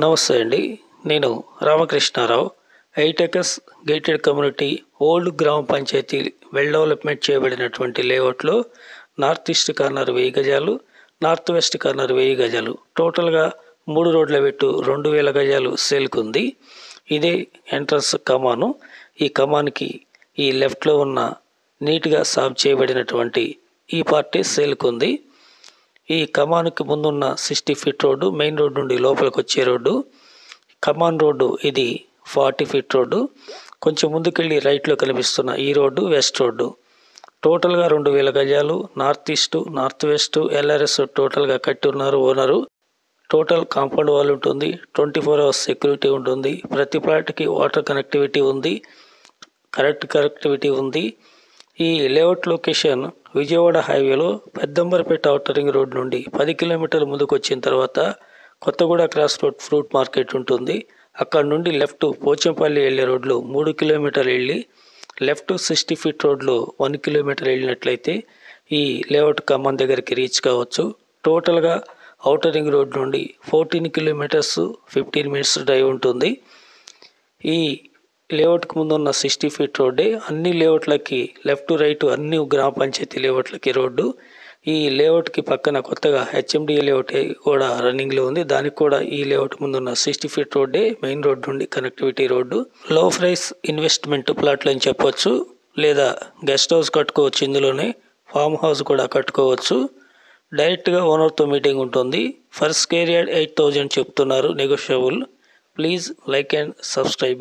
నమస్తే అండి. నేను రామకృష్ణారావు. ఐటెకస్ గేటెడ్ కమ్యూనిటీ ఓల్డ్ గ్రామ పంచాయతీ వెల్ డెవలప్మెంట్ చేయబడినటువంటి లేఅవుట్లో నార్త్ ఈస్ట్ కార్నర్ 1000 గజాలు, నార్త్ వెస్ట్ కార్నర్ 1000 గజాలు, టోటల్గా 3 రోడ్ల పెట్టు 2000 గజాలు సేల్కుంది. ఇదే ఎంట్రన్స్ కమాను. ఈ కమాన్కి ఈ లెఫ్ట్లో ఉన్న నీట్గా సాఫ్ చేయబడినటువంటి ఈ పార్టీ సేల్కుంది. ఈ కమాన్కి ముందున్న 60 ఫీట్ రోడ్డు మెయిన్ రోడ్డు నుండి లోపలికి వచ్చే రోడ్డు. కమాన్ రోడ్డు ఇది 40 ఫీట్ రోడ్డు. కొంచెం ముందుకెళ్ళి రైట్లో కనిపిస్తున్న ఈ రోడ్డు వెస్ట్ రోడ్డు. టోటల్గా 2000 గజాలు. North east, north west, LRS టోటల్గా కట్టి ఉన్నారు ఓనరు. టోటల్ కాంపౌండ్ వాల్ ఉంటుంది. 24 అవర్స్ సెక్యూరిటీ ఉంటుంది. ప్రతి ప్లాట్కి వాటర్ కనెక్టివిటీ ఉంది, కనెక్టివిటీ ఉంది. ఈ లేఅవుట్ లొకేషన్ విజయవాడ హైవేలో పెద్దంబరపేట ఔటర్ రింగ్ రోడ్ నుండి 10 కిలోమీటర్ల ముందుకు వచ్చిన తర్వాత Kothaguda cross road fruit market ఉంటుంది. అక్కడ నుండి లెఫ్ట్ పోచంపల్లి వెళ్ళే రోడ్లో 3 కిలోమీటర్లు వెళ్ళి లెఫ్ట్ 60 ఫీట్ రోడ్లో 1 కిలోమీటర్ వెళ్ళినట్లయితే ఈ లేఅవుట్ ఖమ్మం దగ్గరికి రీచ్ కావచ్చు. టోటల్గా ఔటర్ రింగ్ రోడ్ నుండి 14 కిలోమీటర్స్ 15 మినిట్స్ డ్రైవ్ ఉంటుంది. ఈ లేఅవుట్కి ముందున్న 60 ఫీట్ రోడ్డే అన్ని లేఅవుట్లకి లెఫ్ట్ రైట్ అన్ని గ్రామ పంచాయతీ లేఅవుట్లకి రోడ్డు. ఈ లేఅవుట్కి పక్కన కొత్తగా హెచ్ఎండిఏ లేఅవుట్ కూడా రన్నింగ్లో ఉంది. దానికి కూడా ఈ లేఅవుట్ ముందున్న 60 ఫీట్ రోడ్డే మెయిన్ రోడ్ నుండి కనెక్టివిటీ రోడ్డు. లో ప్రైస్ ఇన్వెస్ట్మెంట్ ప్లాట్లు అని చెప్పొచ్చు, లేదా గెస్ట్ హౌస్ కట్టుకోవచ్చు. ఇందులోనే ఫామ్ హౌస్ కూడా కట్టుకోవచ్చు. డైరెక్ట్గా ఓనర్తో మీటింగ్ ఉంటుంది. ఫర్ స్క్వేర్ యార్డ్ 8000 చెప్తున్నారు, negotiable. Please like and subscribe my